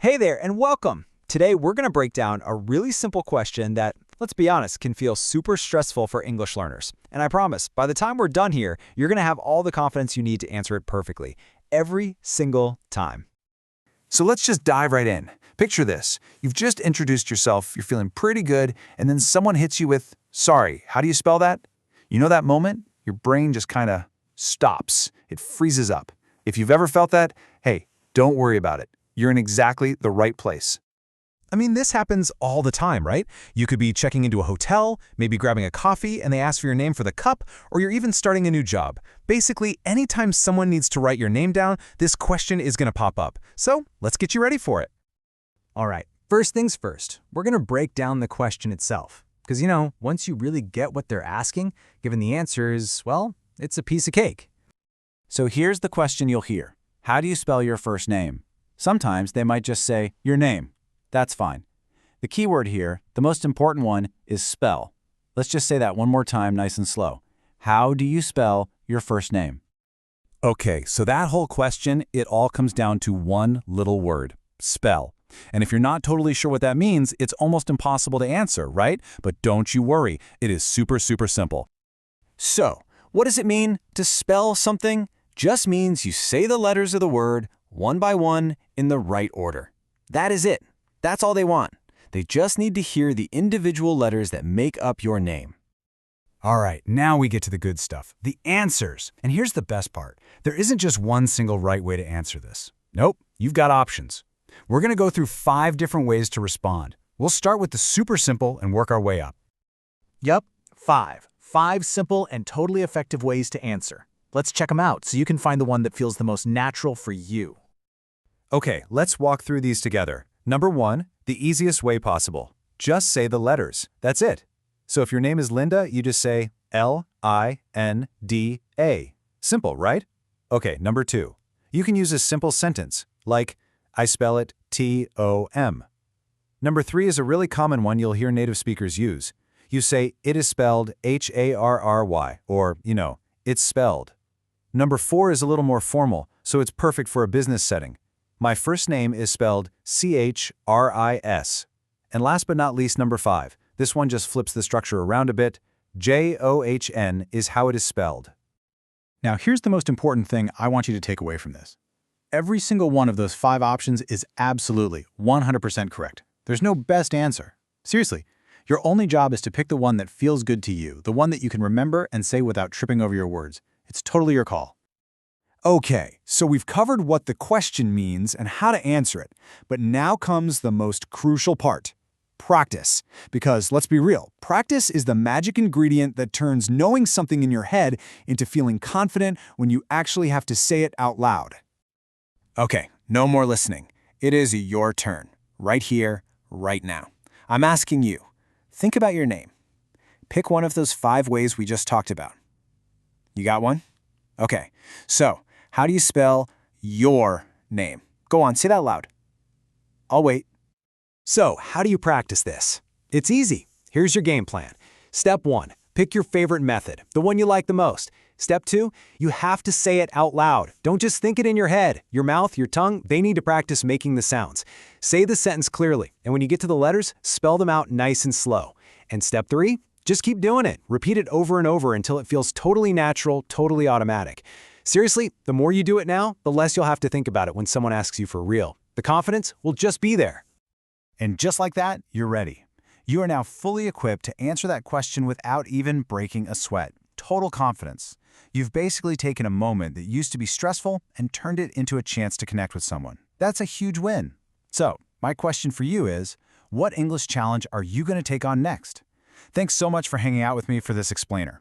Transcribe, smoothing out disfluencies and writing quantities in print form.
Hey there, and welcome! Today, we're going to break down a really simple question that, let's be honest, can feel super stressful for English learners. And I promise, by the time we're done here, you're going to have all the confidence you need to answer it perfectly, every single time. So let's just dive right in. Picture this. You've just introduced yourself, you're feeling pretty good, and then someone hits you with, sorry, how do you spell that? You know that moment? Your brain just kind of stops. It freezes up. If you've ever felt that, hey, don't worry about it. You're in exactly the right place. I mean, this happens all the time, right? You could be checking into a hotel, maybe grabbing a coffee, and they ask for your name for the cup, or you're even starting a new job. Basically, anytime someone needs to write your name down, this question is going to pop up. So let's get you ready for it. All right, first things first, we're going to break down the question itself. Because, once you really get what they're asking, given the answers, well, it's a piece of cake. So here's the question you'll hear. How do you spell your first name? Sometimes they might just say, your name. That's fine. The key word here, the most important one, is spell. Let's just say that one more time, nice and slow. How do you spell your first name? Okay, so that whole question, it all comes down to one little word, spell. And if you're not totally sure what that means, it's almost impossible to answer, right? But don't you worry, it is super simple. So, what does it mean to spell something? Just means you say the letters of the word one by one in the right order. That is it. That's all they want. They just need to hear the individual letters that make up your name. All right, now we get to the good stuff, the answers. And here's the best part. There isn't just one single right way to answer this. Nope, you've got options. We're going to go through 5 different ways to respond. We'll start with the super simple and work our way up. Yep, 5. 5 simple and totally effective ways to answer. Let's check them out so you can find the one that feels the most natural for you. Okay, let's walk through these together. Number 1, the easiest way possible. Just say the letters. That's it. So if your name is Linda, you just say L-I-N-D-A. Simple, right? Okay, number 2. You can use a simple sentence, like, I spell it T-O-M. Number 3 is a really common one you'll hear native speakers use. You say, it is spelled H-A-R-R-Y, or, it's spelled. Number 4 is a little more formal, so it's perfect for a business setting. My first name is spelled C-H-R-I-S. And last but not least, number 5. This one just flips the structure around a bit. J-O-H-N is how it is spelled. Now, here's the most important thing I want you to take away from this. Every single one of those 5 options is absolutely 100% correct. There's no best answer. Seriously, your only job is to pick the one that feels good to you, the one that you can remember and say without tripping over your words. It's totally your call. Okay, so we've covered what the question means and how to answer it, but now comes the most crucial part. Practice. Because let's be real, practice is the magic ingredient that turns knowing something in your head into feeling confident when you actually have to say it out loud. Okay, no more listening. It is your turn. Right here, right now. I'm asking you, think about your name. Pick one of those 5 ways we just talked about. You got one? Okay, so how do you spell your name? Go on, say that loud. I'll wait. So, how do you practice this? It's easy. Here's your game plan. Step 1, pick your favorite method, the one you like the most. Step 2, you have to say it out loud. Don't just think it in your head. Your mouth, your tongue, they need to practice making the sounds. Say the sentence clearly, and when you get to the letters, spell them out nice and slow. And step 3, just keep doing it. Repeat it over and over until it feels totally natural, totally automatic. Seriously, the more you do it now, the less you'll have to think about it when someone asks you for real. The confidence will just be there. And just like that, you're ready. You are now fully equipped to answer that question without even breaking a sweat. Total confidence. You've basically taken a moment that used to be stressful and turned it into a chance to connect with someone. That's a huge win. So, my question for you is, what English challenge are you going to take on next? Thanks so much for hanging out with me for this explainer.